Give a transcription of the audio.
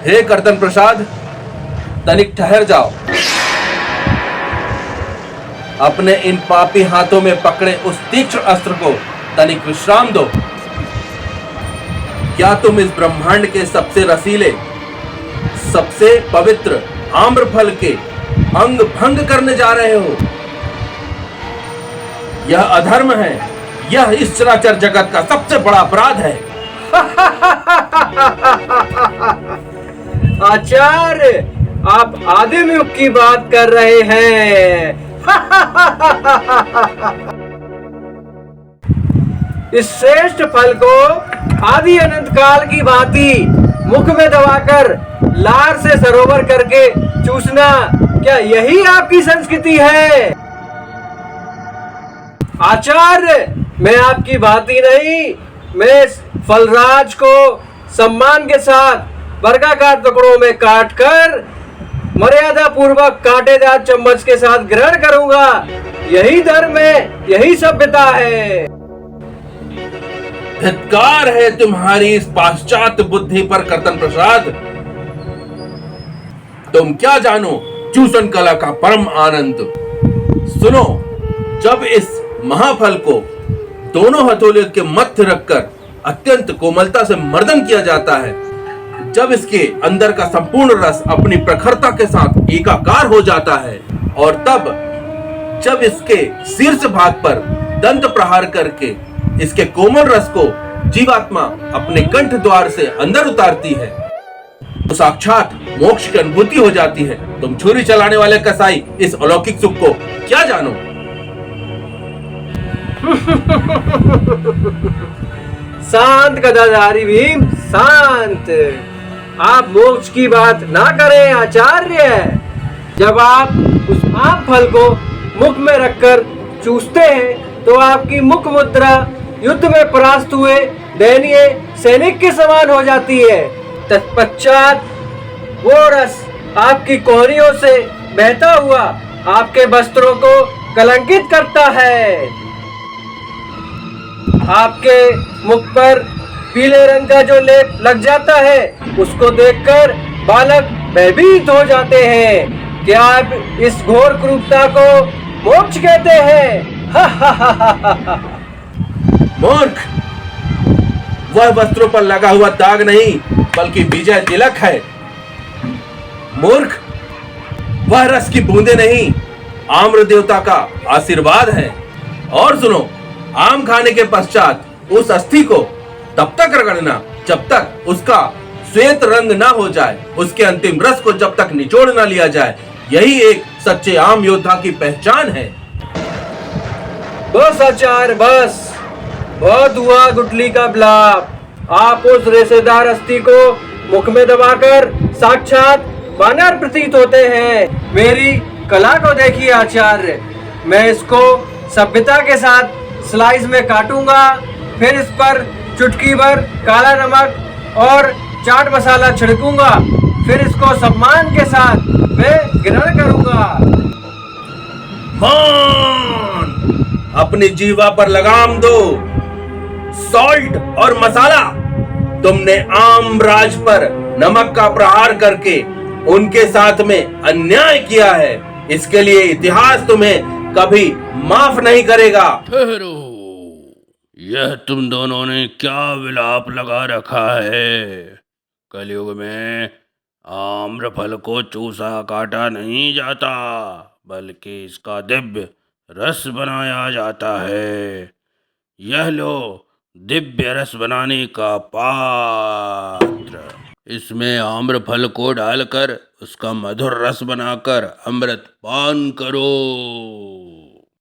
हे कर्तन प्रसाद, तनिक ठहर जाओ। अपने इन पापी हाथों में पकड़े उस तीक्ष्ण अस्त्र को तनिक विश्राम दो। क्या तुम इस ब्रह्मांड के सबसे रसीले, सबसे पवित्र आम्रफल के अंग भंग करने जा रहे हो? यह अधर्म है। यह इस चराचर जगत का सबसे बड़ा अपराध है। आचार्य, आप आदिम युग की बात कर रहे हैं। इस श्रेष्ठ फल को आदि अनंत काल की भांति मुख में दबाकर लार से सरोवर करके चूसना, क्या यही आपकी संस्कृति है? आचार्य, मैं आपकी भांति नहीं, मैं इस फलराज को सम्मान के साथ वर्गाकार टुकड़ों में काटकर मर्यादा पूर्वक कांटेदार चम्मच के साथ ग्रहण करूंगा। यही धर्म है, यही सभ्यता है। धिक्कार है तुम्हारी इस पाश्चात्य बुद्धि पर कर्तन प्रसाद। तुम क्या जानो चूसन कला का परम आनंद। सुनो, जब इस महाफल को दोनों हथौड़ियों के मध्य रखकर अत्यंत कोमलता से मर्दन किया जाता है, जब इसके अंदर का संपूर्ण रस अपनी प्रखरता के साथ एकाकार हो जाता है, और तब जब इसके शीर्ष भाग पर दंत प्रहार करके इसके कोमल रस को जीवात्मा अपने कंठ द्वार से अंदर उतारती है, तो साक्षात मोक्ष की अनुभूति हो जाती है। तुम छुरी चलाने वाले कसाई इस अलौकिक सुख को क्या जानो? शांत गदाधारी भीम, शांत। आप मोक्ष की बात ना करें आचार्य। जब आप उस आम फल को मुख में रखकर चूसते हैं तो आपकी मुख मुद्रा युद्ध में परास्त हुए दयनीय सैनिक के समान हो जाती है। तत्पश्चात वो रस आपकी कोहनियों से बहता हुआ आपके वस्त्रों को कलंकित करता है। आपके मुख पर पीले रंग का जो लेप लग जाता है, उसको देखकर बालक भयभीत हो जाते हैं। क्या आप इस घोर क्रूरता को मोक्ष कहते हैं? मूर्ख, वह वस्त्रों पर लगा हुआ दाग नहीं बल्कि विजय तिलक है। मूर्ख, वह रस की बूंदे नहीं, आम्र देवता का आशीर्वाद है। और सुनो, आम खाने के पश्चात उस अस्थि को तब तक रगड़ना जब तक उसका श्वेत रंग ना हो जाए, उसके अंतिम रस को जब तक निचोड़ ना लिया जाए। यही एक सच्चे आम योद्धा की पहचान है। बस आचार्य, बस। बहुत हुआ गुटली का बिलाप। आप उस रेशेदार अस्थि को मुख में दबाकर साक्षात वानर प्रतीत होते हैं। मेरी कला को देखिए आचार्य। मैं इसको सभ्यता के साथ स्लाइस में काटूंगा, फिर इस पर चुटकी भर काला नमक और चाट मसाला छिड़कूंगा, फिर इसको सम्मान के साथ मैं ग्रहण करूंगा। मान, अपनी जीवा पर लगाम दो। सॉल्ट और मसाला, तुमने आम राज पर नमक का प्रहार करके उनके साथ में अन्याय किया है। इसके लिए इतिहास तुम्हें कभी माफ नहीं करेगा। ठहरो, यह तुम दोनों ने क्या विलाप लगा रखा है? कलयुग में आम्रफल को चूसा काटा नहीं जाता, बल्कि इसका दिव्य रस बनाया जाता है। यह लो दिव्य रस बनाने का पात्र। इसमें आम्रफल को डालकर उसका मधुर रस बनाकर अमृत पान करो।